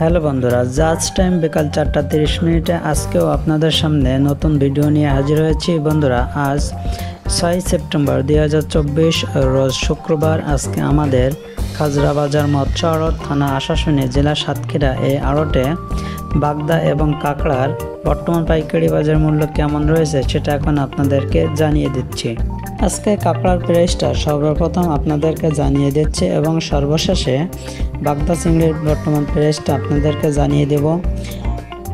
Hello বন্ধুরা, জাজ time বিকাল 4:30 আজকেও আপনাদের সামনে নতুন ভিডিও নিয়ে হাজির হয়েছি। বন্ধুরা, আজ 6 সেপ্টেম্বর 2024 রোজ শুক্রবার। আজকে আমাদের খাজরা বাজার মৎস্য আড়ত, থানা আশাশুনি, জেলা সাতক্ষীরা এই আড়তে বাগদা এবং কাঁকড়ার বর্তমান পাইকারি বাজার মূল্য কেমন রয়েছে সেটা এখন আপনাদেরকে জানিয়ে দিচ্ছি। আজকে কাঁকড়ার প্রাইসটা সর্বপ্রথম আপনাদেরকে জানিয়ে দিচ্ছি এবং সর্বশেষে বাগদা চিংড়ির বর্তমান প্রাইসটা আপনাদেরকে জানিয়ে দেব।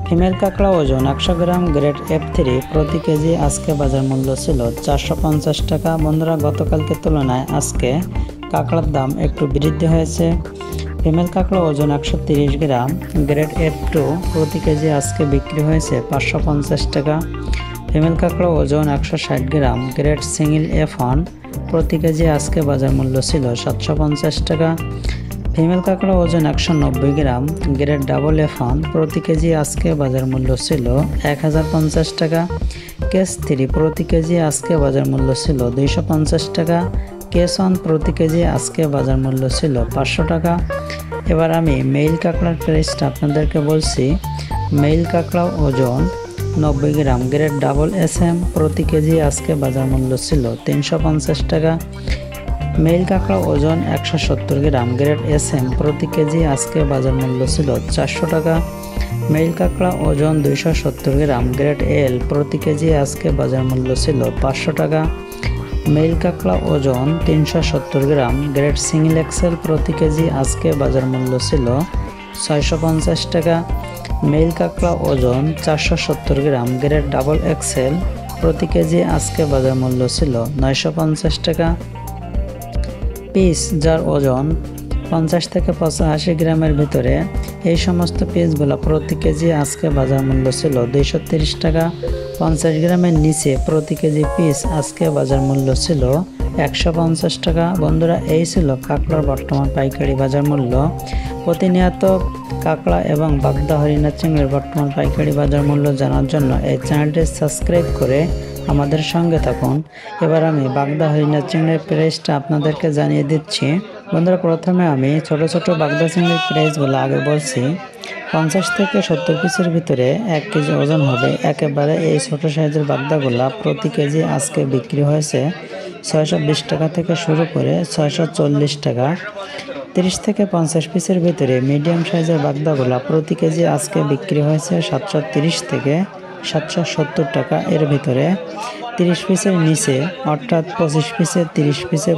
ফিমেল কাঁকড়া ওজন 100 গ্রাম, গ্রেড F3 প্রতি কেজি আজকে বাজার মূল্য ছিল 450 টাকা। বন্ধুরা, গতকালকে তুলনায় আজকে কাঁকড়ার দাম একটু বৃদ্ধি হয়েছে। ফিমেল কাঁকড়া ওজন 130 গ্রাম, গ্রেড F2 প্রতি কেজি আজকে বিক্রি হয়েছে 550 টাকা। ফিমেল কাঁকড়া ওজন 160 গ্রাম, গ্রেড সিঙ্গেল F1 প্রতি কেজি আজকে বাজার মূল্য ছিল 750 টাকা। ফিমেল কাঁকড়া ওজন 190 গ্রাম, গ্রেড ডাবল F1 প্রতি কেজি আজকে বাজার মূল্য ছিল 1050 টাকা। কেস 3 প্রতি কেজি আজকে বাজার মূল্য ছিল 250 টাকা। কেস 1 প্রতি কেজি আজকে বাজার মূল্য ছিল 500 টাকা। এবার আমি মেইল কাঁকড়ার প্রাইসটা আপনাদেরকে বলছি। মেইল কাঁকড়া ওজন 90 গ্রাম, গ্রেড ডাবল SM প্রতি কেজি আজকে বাজার মূল্য ছিল 350 টাকা। মেইল কাঁকড়া ওজন 170 গ্রাম, গ্রেড SM প্রতি কেজি আজকে বাজার মূল্য ছিল 400 টাকা। মেইল কাঁকড়া ওজন 270 গ্রাম, গ্রেড L প্রতি কেজি আজকে বাজার মূল্য ছিল 500 টাকা। মেইল কাঁকড়া ওজন 370 গ্রাম, গ্রেড সিঙ্গেল XL প্রতি কেজি আজকে বাজার মূল্য ছিল 650 টাকা। মেইল কাঁকড়া ওজন 470 গ্রাম, গ্রেড ডাবল XL প্রতি কেজি আজকে বাজার মূল্য ছিল 950 টাকা। পিস যার ওজন 50 থেকে 85 গ্রামের ভিতরে, এই সমস্ত পিসগুলো প্রতি কেজি আজকে বাজার মূল্য ছিল 230 টাকা। 50 গ্রামের নিচে প্রতি কেজি পিস আজকে বাজার মূল্য ছিল 150 টাকা। বন্ধুরা, এই ছিল কাঁকড়ার বর্তমান পাইকারি বাজার মূল্য। প্রতিনিয়ত কাঁকড়া এবং বাগদা, হরিণা চিংড়ির বর্তমান পাইকারি বাজার মূল্য জানার জন্য এই চ্যানেলটি সাবস্ক্রাইব করে আমাদের সঙ্গে থাকুন। এবার আমি বাগদা, হরিণা চিংড়ির প্রাইসটা আপনাদেরকে জানিয়ে দিচ্ছি। বন্ধুরা, প্রথমে আমি ছোট ছোট বাগদা চিংড়ির প্রাইসগুলো আগে বলছি। 50 থেকে 70 পিসের ভিতরে 1 কেজি ওজন হবে। একেবারে এই ছোট সাইজের বাগদাগুলা প্রতি কেজি আজকে বিক্রি হয়েছে 620 টাকা থেকে শুরু করে 640 টাকা। 30 থেকে 50 পিসের ভিতরে মিডিয়াম সাইজের বাগদাগুলা প্রতি কেজি আজকে বিক্রি হয়েছে 730 থেকে 770 টাকা। এর ভিতরে 30 পিসের নিচে অর্থাৎ 25 পিসে, 30 পিসে,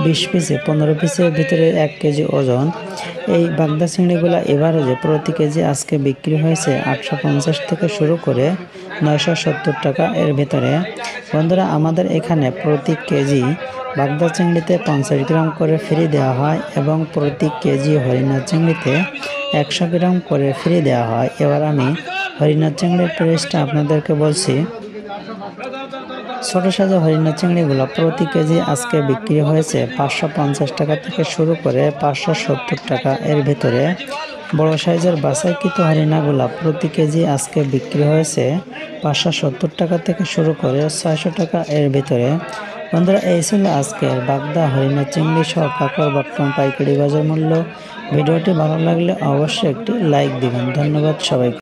20 পিসে, 15 পিসের ভিতরে 1 কেজি ওজন এই বাগদা চিংড়িগুলা এভারেজে প্রতি কেজি আজকে বিক্রি হয়েছে 850 থেকে শুরু করে 970 টাকা। এর ভিতরে বন্ধুরা, আমাদের এখানে প্রতি কেজি বাগদা চিংড়িতে 50 গ্রাম করে ফ্রি দেওয়া হয় এবং প্রতি কেজি হরিণা চিংড়িতে 100 গ্রাম করে ফ্রি দেওয়া হয়। এবার আমি হরিণা চিংড়ির প্রাইসটা আপনাদেরকে বলছি। ছোট সাইজের হরিণা চিংড়িগুলো প্রতি কেজি আজকে বিক্রি হয়েছে 550 টাকা থেকে শুরু করে 570 টাকা। এর ভিতরে বড় সাইজের বাছাইকৃত হরিণাগুলা প্রতি কেজি আজকে বিক্রি হয়েছে 570 টাকা থেকে শুরু করে 600 টাকা। এর ভিতরে বন্ধুরা, এই ছিল আজকের বাগদা, হরিণা চিংড়ি সহ কাঁকড়ার বর্তমান পাইকারি বাজার মূল্য। ভিডিওটি ভালো লাগলে অবশ্যই একটি লাইক দিবেন। ধন্যবাদ সবাইকে।